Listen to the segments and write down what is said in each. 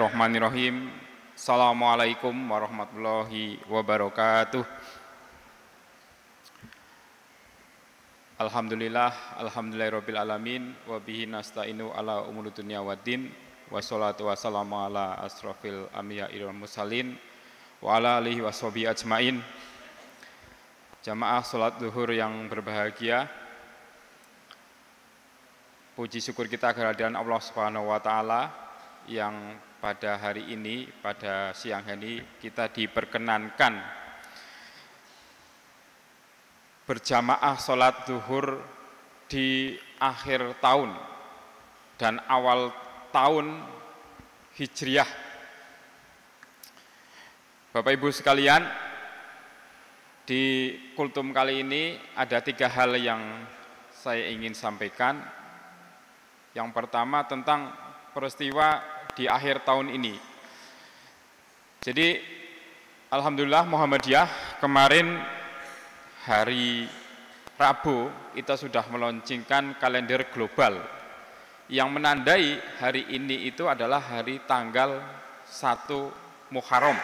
Bismillahirrahmanirrahim. Assalamualaikum warahmatullahi wabarakatuh. Alhamdulillahirabbil alamin wa bihi nasta'inu ala umuri dunya waddin wassalatu wassalamu ala asrofil anbiya'i wal mursalin wa ala alihi washabihi ajmain. Jamaah salat zuhur yang berbahagia, puji syukur kita kehadiran Allah Subhanahu wa taala yang pada hari ini, pada siang hari kita diperkenankan berjamaah sholat zuhur di akhir tahun dan awal tahun Hijriah. Bapak Ibu sekalian, di kultum kali ini ada 3 hal yang saya ingin sampaikan. Yang pertama tentang peristiwa di akhir tahun ini. Jadi alhamdulillah Muhammadiyah kemarin hari Rabu kita sudah meluncurkan kalender global yang menandai hari ini itu adalah hari tanggal 1 Muharram.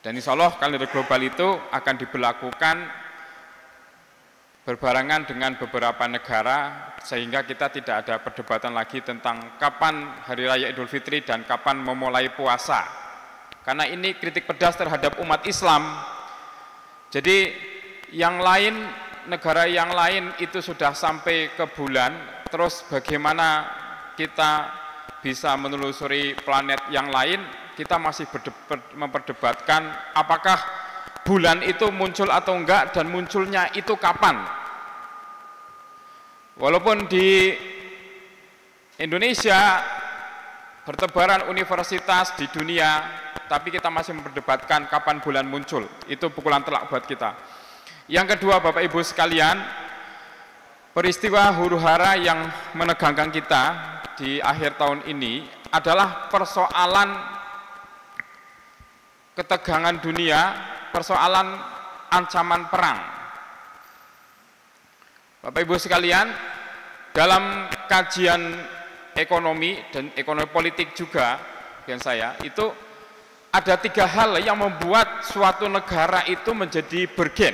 Dan insya Allah kalender global itu akan diberlakukan berbarengan dengan beberapa negara, sehingga kita tidak ada perdebatan lagi tentang kapan Hari Raya Idul Fitri dan kapan memulai puasa. Karena ini kritik pedas terhadap umat Islam. Jadi yang lain, negara yang lain itu sudah sampai ke bulan, terus bagaimana kita bisa menelusuri planet yang lain, kita masih memperdebatkan apakah bulan itu muncul atau enggak dan munculnya itu kapan. Walaupun di Indonesia bertebaran universitas di dunia, tapi kita masih memperdebatkan kapan bulan muncul. Itu pukulan telak buat kita. Yang kedua, Bapak Ibu sekalian, peristiwa huru-hara yang menegangkan kita di akhir tahun ini adalah persoalan ketegangan dunia, persoalan ancaman perang. Bapak Ibu sekalian, dalam kajian ekonomi dan ekonomi politik juga yang saya itu ada 3 hal yang membuat suatu negara itu menjadi bergen.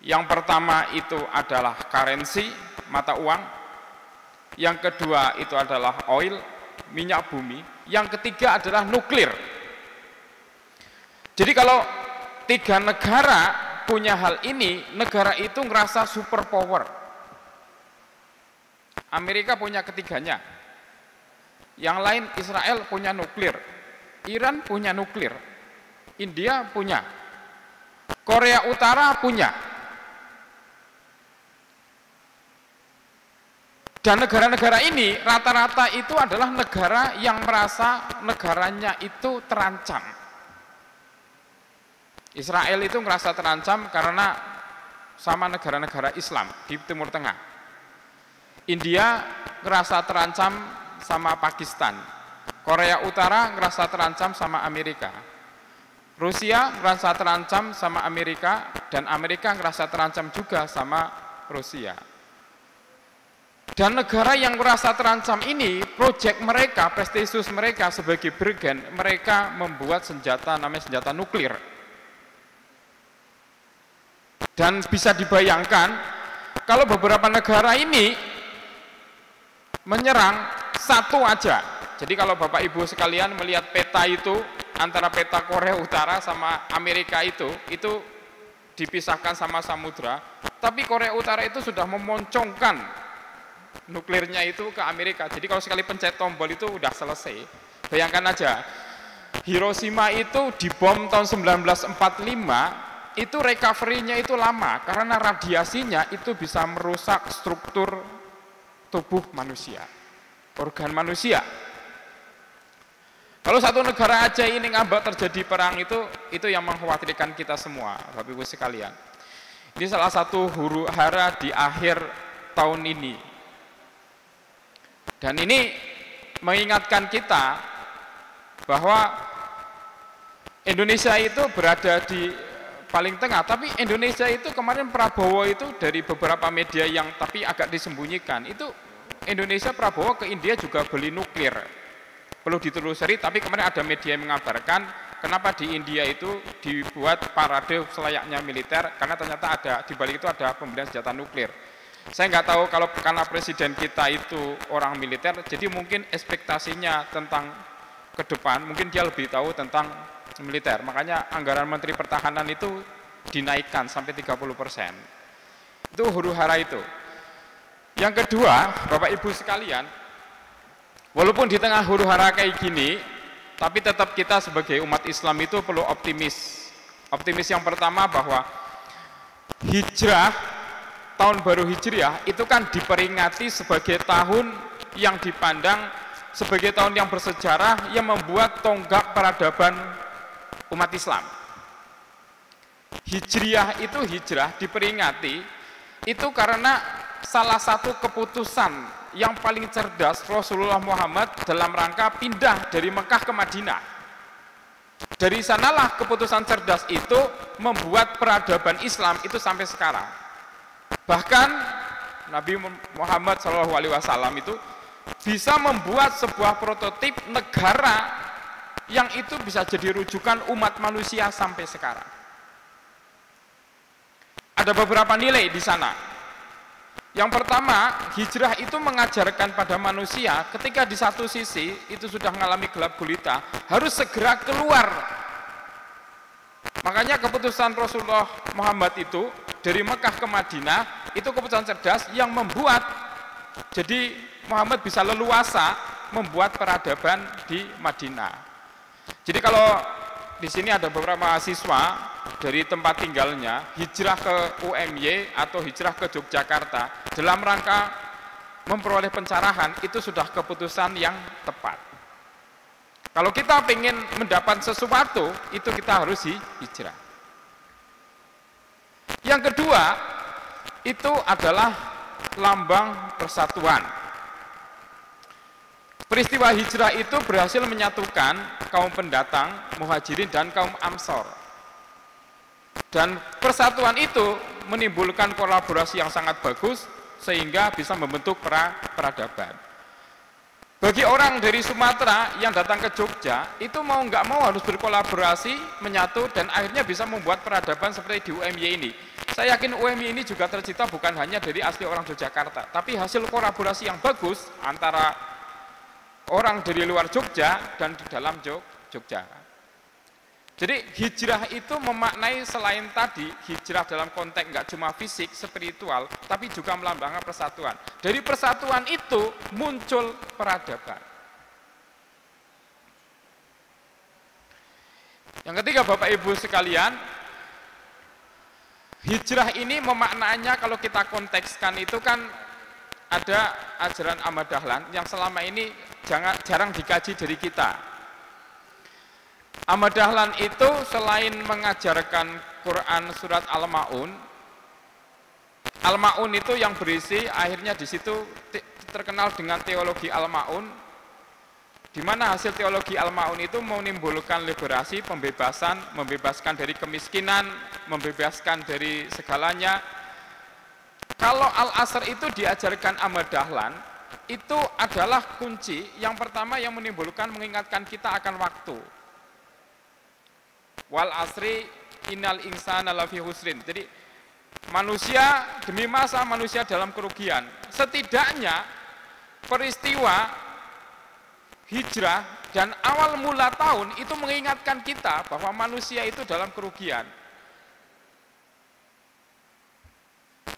Yang pertama itu adalah currency, mata uang. Yang kedua itu adalah oil, minyak bumi. Yang ketiga adalah nuklir. Jadi kalau 3 negara punya hal ini, negara itu ngerasa super power. Amerika punya ketiganya. Yang lain, Israel punya nuklir, Iran punya nuklir, India punya, Korea Utara punya. Dan negara-negara ini rata-rata itu adalah negara yang merasa negaranya itu terancam. Israel itu merasa terancam karena sama negara-negara Islam di Timur Tengah. India merasa terancam sama Pakistan. Korea Utara merasa terancam sama Amerika. Rusia merasa terancam sama Amerika, dan Amerika merasa terancam juga sama Rusia. Dan negara yang merasa terancam ini, proyek mereka, prestisius mereka sebagai bergen, mereka membuat senjata namanya senjata nuklir. Dan bisa dibayangkan kalau beberapa negara ini menyerang satu aja. Jadi kalau Bapak Ibu sekalian melihat peta itu, antara peta Korea Utara sama Amerika itu dipisahkan sama samudra, tapi Korea Utara itu sudah memoncongkan nuklirnya itu ke Amerika. Jadi kalau sekali pencet tombol itu udah selesai. Bayangkan aja, Hiroshima itu dibom tahun 1945, itu recovery-nya itu lama karena radiasinya itu bisa merusak struktur tubuh manusia, organ manusia. Kalau satu negara aja ini ngambek terjadi perang, itu yang mengkhawatirkan kita semua, Bapak Ibu sekalian. Ini salah satu huru-hara di akhir tahun ini. Dan ini mengingatkan kita bahwa Indonesia itu berada di paling tengah, tapi Indonesia itu kemarin Prabowo itu dari beberapa media yang tapi agak disembunyikan, itu Indonesia Prabowo ke India juga beli nuklir. Perlu ditelusuri, tapi kemarin ada media yang mengabarkan kenapa di India itu dibuat parade selayaknya militer, karena ternyata ada di balik itu ada pembelian senjata nuklir. Saya nggak tahu kalau karena presiden kita itu orang militer, jadi mungkin ekspektasinya tentang ke depan, mungkin dia lebih tahu tentang militer. Makanya anggaran Menteri Pertahanan itu dinaikkan sampai 30%. Itu huru-hara itu. Yang kedua, Bapak Ibu sekalian, walaupun di tengah huru-hara kayak gini, tapi tetap kita sebagai umat Islam itu perlu optimis. Optimis yang pertama bahwa hijrah, tahun baru Hijriah, itu kan diperingati sebagai tahun yang dipandang sebagai tahun yang bersejarah yang membuat tonggak peradaban umat Islam. Hijriah itu hijrah diperingati, itu karena salah satu keputusan yang paling cerdas Rasulullah Muhammad dalam rangka pindah dari Mekah ke Madinah. Dari sanalah keputusan cerdas itu membuat peradaban Islam itu sampai sekarang. Bahkan Nabi Muhammad SAW itu bisa membuat sebuah prototip negara yang itu bisa jadi rujukan umat manusia sampai sekarang. Ada beberapa nilai di sana. Yang pertama, hijrah itu mengajarkan pada manusia ketika di satu sisi itu sudah mengalami gelap gulita, harus segera keluar. Makanya keputusan Rasulullah Muhammad itu dari Mekah ke Madinah itu keputusan cerdas yang membuat jadi Muhammad bisa leluasa membuat peradaban di Madinah. Jadi kalau di sini ada beberapa mahasiswa dari tempat tinggalnya hijrah ke UMY atau hijrah ke Yogyakarta dalam rangka memperoleh pencerahan, itu sudah keputusan yang tepat. Kalau kita ingin mendapat sesuatu, itu kita harus hijrah. Yang kedua, itu adalah lambang persatuan. Peristiwa hijrah itu berhasil menyatukan kaum pendatang, muhajirin, dan kaum ansor. Dan persatuan itu menimbulkan kolaborasi yang sangat bagus, sehingga bisa membentuk peradaban. Bagi orang dari Sumatera yang datang ke Jogja, itu mau nggak mau harus berkolaborasi, menyatu, dan akhirnya bisa membuat peradaban seperti di UMY ini. Saya yakin UMY ini juga tercipta bukan hanya dari asli orang Yogyakarta, tapi hasil kolaborasi yang bagus antara orang dari luar Jogja dan di dalam Jogja. Jadi hijrah itu memaknai selain tadi, hijrah dalam konteks nggak cuma fisik, spiritual, tapi juga melambangkan persatuan. Dari persatuan itu muncul peradaban. Yang ketiga, Bapak Ibu sekalian, hijrah ini memaknainya kalau kita kontekskan itu kan ada ajaran Ahmad Dahlan yang selama ini jarang dikaji dari kita. Ahmad Dahlan itu selain mengajarkan Quran surat Al-Ma'un itu yang berisi akhirnya di situ terkenal dengan teologi Al-Ma'un, di mana hasil teologi Al-Ma'un itu menimbulkan liberasi, pembebasan, membebaskan dari kemiskinan, membebaskan dari segalanya. Kalau Al-Asr itu diajarkan Ahmad Dahlan, itu adalah kunci yang pertama yang menimbulkan mengingatkan kita akan waktu. Wal asri innal insana lafi husrin. Jadi manusia demi masa manusia dalam kerugian. Setidaknya peristiwa hijrah dan awal mula tahun itu mengingatkan kita bahwa manusia itu dalam kerugian.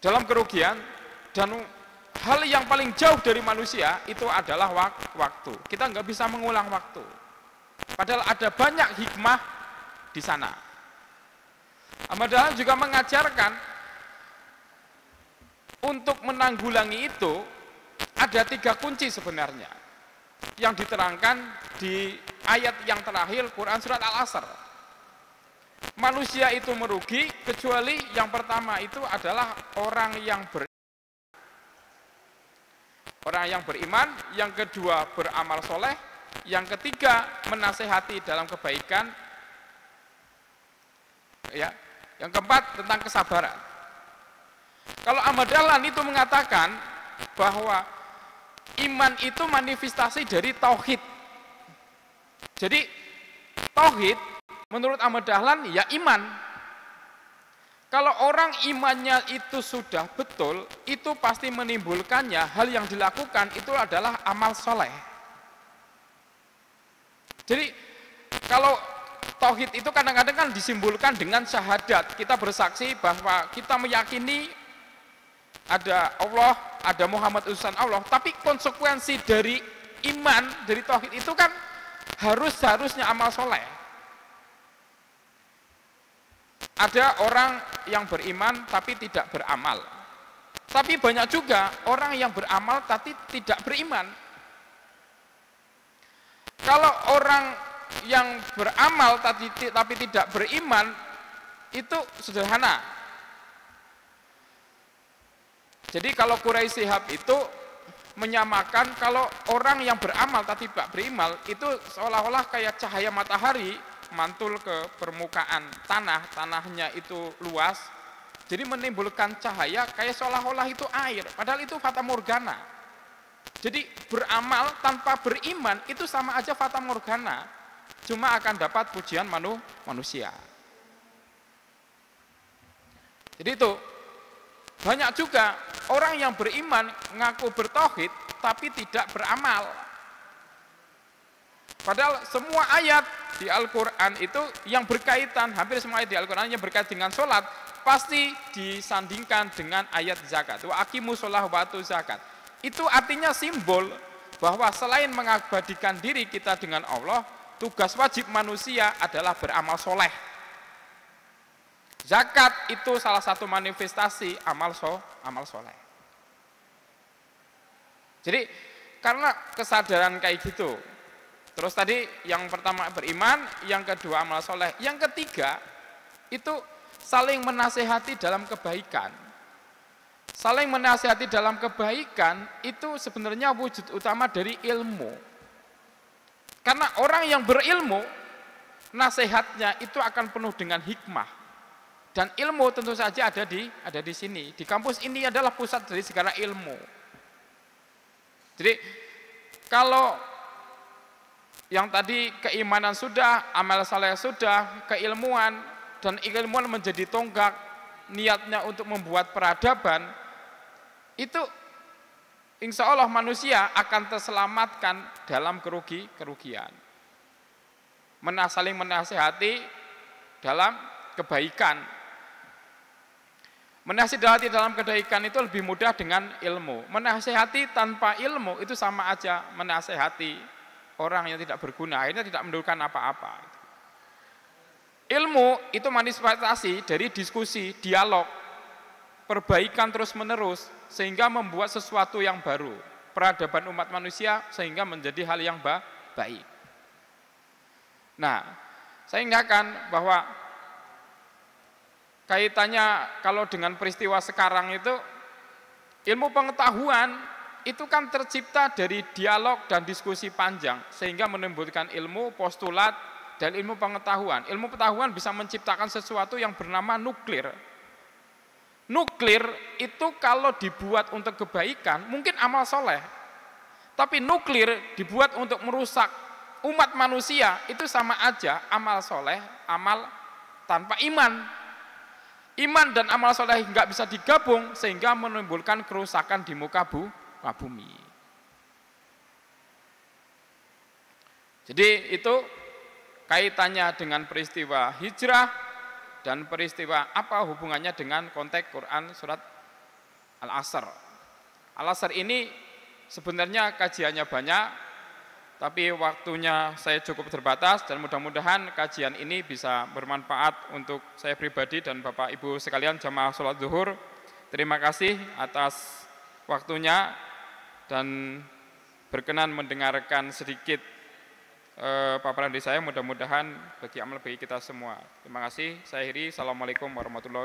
Dalam kerugian, dan hal yang paling jauh dari manusia itu adalah waktu. Kita nggak bisa mengulang waktu. Padahal ada banyak hikmah di sana. Ahmad Dahlan juga mengajarkan untuk menanggulangi itu ada 3 kunci sebenarnya yang diterangkan di ayat yang terakhir Quran surat Al-Asr. Manusia itu merugi kecuali yang pertama itu adalah orang yang beriman, yang kedua beramal soleh, yang ketiga menasehati dalam kebaikan, ya, yang keempat tentang kesabaran. Kalau Ahmad Dahlan itu mengatakan bahwa iman itu manifestasi dari tauhid. Jadi tauhid menurut Ahmad Dahlan ya iman. Kalau orang imannya itu sudah betul, itu pasti menimbulkannya hal yang dilakukan itu adalah amal soleh. Jadi kalau tauhid itu kadang-kadang kan disimbolkan dengan syahadat. Kita bersaksi bahwa kita meyakini ada Allah, ada Muhammad utusan Allah. Tapi konsekuensi dari iman, dari tauhid itu kan harusnya amal soleh. Ada orang yang beriman tapi tidak beramal. Tapi banyak juga orang yang beramal tapi tidak beriman. Kalau orang yang beramal tapi tidak beriman itu sederhana. Jadi kalau Quraisy Shihab itu menyamakan kalau orang yang beramal tapi tidak beriman itu seolah-olah kayak cahaya matahari mantul ke permukaan tanah, tanahnya itu luas, jadi menimbulkan cahaya kayak seolah-olah itu air, padahal itu fata morgana. Jadi beramal tanpa beriman itu sama aja fata morgana, cuma akan dapat pujian manusia. Jadi itu banyak juga orang yang beriman ngaku bertauhid tapi tidak beramal. Padahal semua ayat di Al-Quran itu yang berkaitan, hampir semua ayat di Al-Quran yang berkaitan dengan sholat pasti disandingkan dengan ayat zakat. Wa aqimus sholah wa atu zakat. Itu artinya simbol bahwa selain mengabadikan diri kita dengan Allah, tugas wajib manusia adalah beramal soleh. Zakat itu salah satu manifestasi amal soleh. Jadi karena kesadaran kayak gitu, terus tadi yang pertama beriman, yang kedua amal soleh, yang ketiga itu saling menasehati dalam kebaikan. Saling menasehati dalam kebaikan itu sebenarnya wujud utama dari ilmu. Karena orang yang berilmu, nasihatnya itu akan penuh dengan hikmah. Dan ilmu tentu saja ada di sini. Di kampus ini adalah pusat dari segala ilmu. Jadi kalau yang tadi keimanan sudah, amal saleh sudah, keilmuan, dan ilmuwan menjadi tonggak niatnya untuk membuat peradaban, itu insya Allah manusia akan terselamatkan dalam kerugian. Saling menasihati dalam kebaikan. Menasihati dalam kebaikan itu lebih mudah dengan ilmu. Menasihati tanpa ilmu itu sama aja menasihati orang yang tidak berguna, akhirnya tidak menimbulkan apa-apa. Ilmu itu manifestasi dari diskusi, dialog, perbaikan terus-menerus, sehingga membuat sesuatu yang baru. Peradaban umat manusia sehingga menjadi hal yang baik. Nah, saya ingatkan bahwa kaitannya kalau dengan peristiwa sekarang itu, ilmu pengetahuan itu kan tercipta dari dialog dan diskusi panjang, sehingga menimbulkan ilmu, postulat, dan ilmu pengetahuan. Ilmu pengetahuan bisa menciptakan sesuatu yang bernama nuklir. Nuklir itu kalau dibuat untuk kebaikan, mungkin amal soleh. Tapi nuklir dibuat untuk merusak umat manusia, itu sama aja amal soleh, amal tanpa iman. Iman dan amal soleh nggak bisa digabung, sehingga menimbulkan kerusakan di muka bumi. Jadi itu kaitannya dengan peristiwa hijrah dan peristiwa apa hubungannya dengan konteks Quran surat Al-Asr. Al-Asr ini sebenarnya kajiannya banyak, tapi waktunya saya cukup terbatas dan mudah-mudahan kajian ini bisa bermanfaat untuk saya pribadi dan Bapak Ibu sekalian jamaah sholat zuhur. Terima kasih atas waktunya dan berkenan mendengarkan sedikit paparan dari saya, mudah-mudahan bagi amal bagi kita semua. Terima kasih, saya akhiri. Assalamualaikum warahmatullahi wabarakatuh.